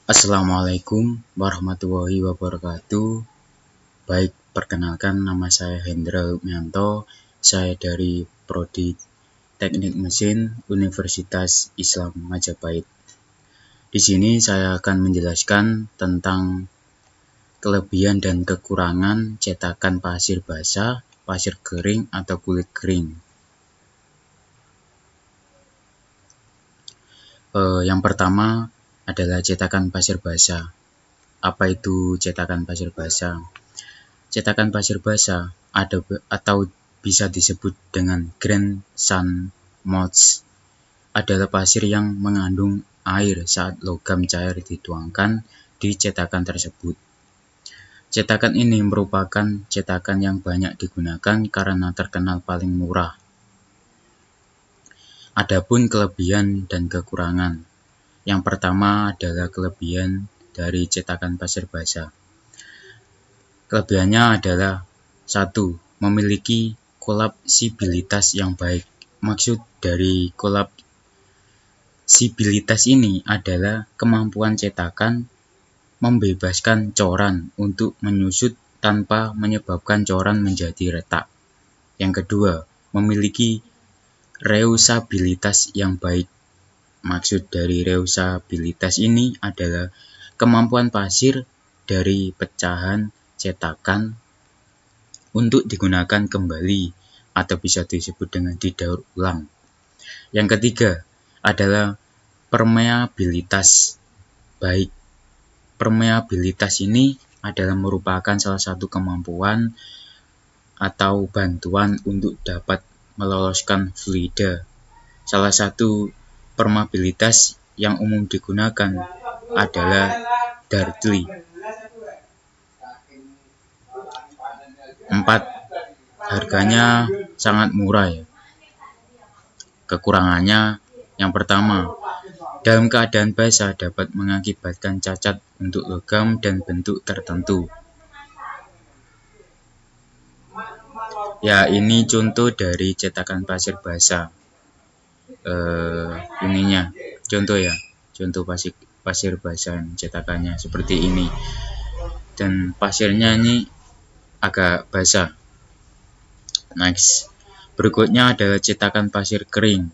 Assalamualaikum warahmatullahi wabarakatuh. Baik, perkenalkan nama saya Hendra Lukmianto. Saya dari Prodi Teknik Mesin Universitas Islam Majapahit. Di sini saya akan menjelaskan tentang kelebihan dan kekurangan cetakan pasir basah, pasir kering, atau kulit kering. Yang pertama adalah cetakan pasir basah. Apa itu cetakan pasir basah? Cetakan pasir basah atau bisa disebut dengan Grand Sun Mods adalah pasir yang mengandung air saat logam cair dituangkan di cetakan tersebut. Cetakan ini merupakan cetakan yang banyak digunakan karena terkenal paling murah. Adapun kelebihan dan kekurangan. Yang pertama adalah kelebihan dari cetakan pasir basah. Kelebihannya adalah 1. Memiliki kolapsibilitas yang baik. Maksud dari kolapsibilitas ini adalah kemampuan cetakan membebaskan coran untuk menyusut tanpa menyebabkan coran menjadi retak. Yang kedua, memiliki reusabilitas yang baik. Maksud dari reusabilitas ini adalah kemampuan pasir dari pecahan cetakan untuk digunakan kembali atau bisa disebut dengan didaur ulang. Yang ketiga adalah permeabilitas baik. Permeabilitas ini adalah merupakan salah satu kemampuan atau bantuan untuk dapat meloloskan fluida. Salah satu permeabilitas yang umum digunakan adalah Dartley. 4. Harganya sangat murah ya. Kekurangannya yang pertama, dalam keadaan basah dapat mengakibatkan cacat untuk logam dan bentuk tertentu. Ya, ini contoh dari cetakan pasir basah. Contoh pasir basah cetakannya seperti ini. Dan pasirnya ini agak basah. Next. Berikutnya adalah cetakan pasir kering.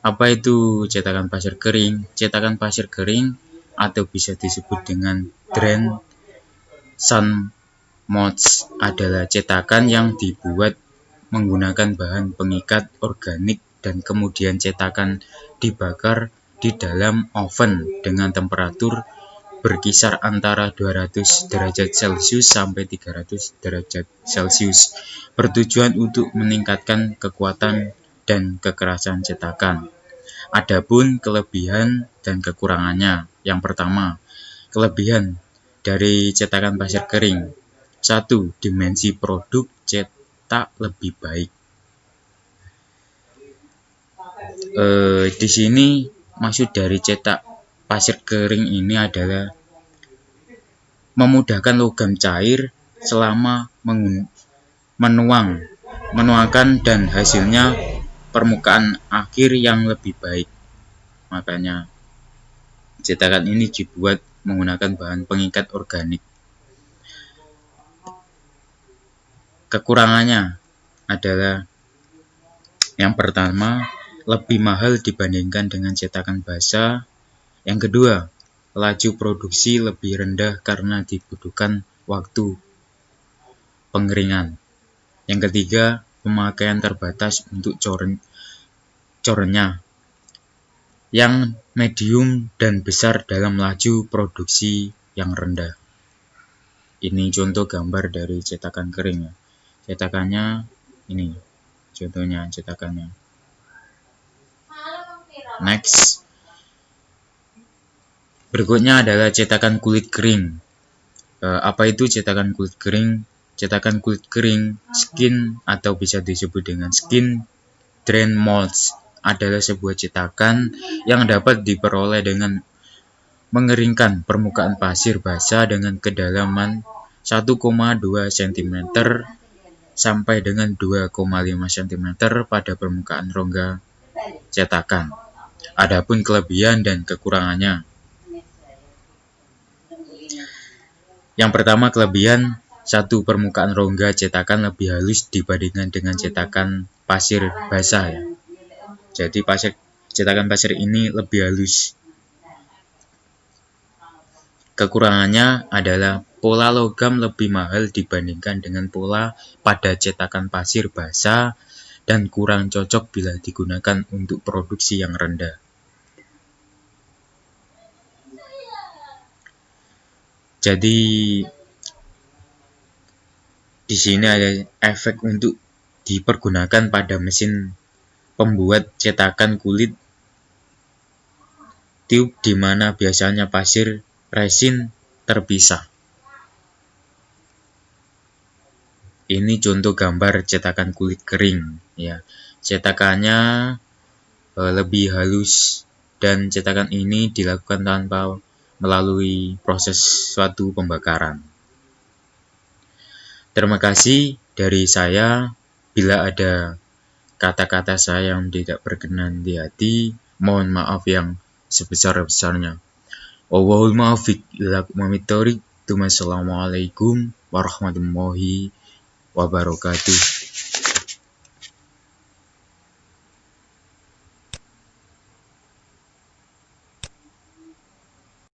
Apa itu cetakan pasir kering? Cetakan pasir kering atau bisa disebut dengan Grand Sun Mods adalah cetakan yang dibuat menggunakan bahan pengikat organik dan kemudian cetakan dibakar di dalam oven dengan temperatur berkisar antara 200 derajat Celcius sampai 300 derajat Celcius, bertujuan untuk meningkatkan kekuatan dan kekerasan cetakan. Adapun kelebihan dan kekurangannya. Yang pertama, kelebihan dari cetakan pasir kering. 1. Dimensi produk cetak lebih baik. Di sini maksud dari cetak pasir kering ini adalah memudahkan logam cair selama menuangkan dan hasilnya permukaan akhir yang lebih baik. Makanya cetakan ini dibuat menggunakan bahan pengikat organik. Kekurangannya adalah yang pertama, lebih mahal dibandingkan dengan cetakan basah. Yang kedua, laju produksi lebih rendah karena dibutuhkan waktu pengeringan. Yang ketiga, pemakaian terbatas untuk corennya yang medium dan besar dalam laju produksi yang rendah. Ini contoh gambar dari cetakan kering ya. Cetakannya ini, contohnya cetakannya. Next. Berikutnya adalah cetakan kulit kering. Apa itu cetakan kulit kering? Cetakan kulit kering, skin atau bisa disebut dengan skin drain molds adalah sebuah cetakan yang dapat diperoleh dengan mengeringkan permukaan pasir basah dengan kedalaman 1,2 cm sampai dengan 2,5 cm pada permukaan rongga cetakan. Adapun kelebihan dan kekurangannya. Yang pertama, kelebihan. Satu, permukaan rongga cetakan lebih halus dibandingkan dengan cetakan pasir basah ya. Jadi cetakan pasir ini lebih halus. Kekurangannya adalah pola logam lebih mahal dibandingkan dengan pola pada cetakan pasir basah dan kurang cocok bila digunakan untuk produksi yang rendah. Jadi di sini ada efek untuk dipergunakan pada mesin pembuat cetakan kulit tiup di mana biasanya pasir resin terpisah. Ini contoh gambar cetakan kulit kering ya. Cetakannya lebih halus dan cetakan ini dilakukan tanpa melalui proses suatu pembakaran. Terima kasih dari saya. Bila ada kata-kata saya yang tidak berkenan di hati, mohon maaf yang sebesar-besarnya. Wallahul muwaffiq ila aqwamit thoriq. Assalamualaikum warahmatullahi wabarakatuh.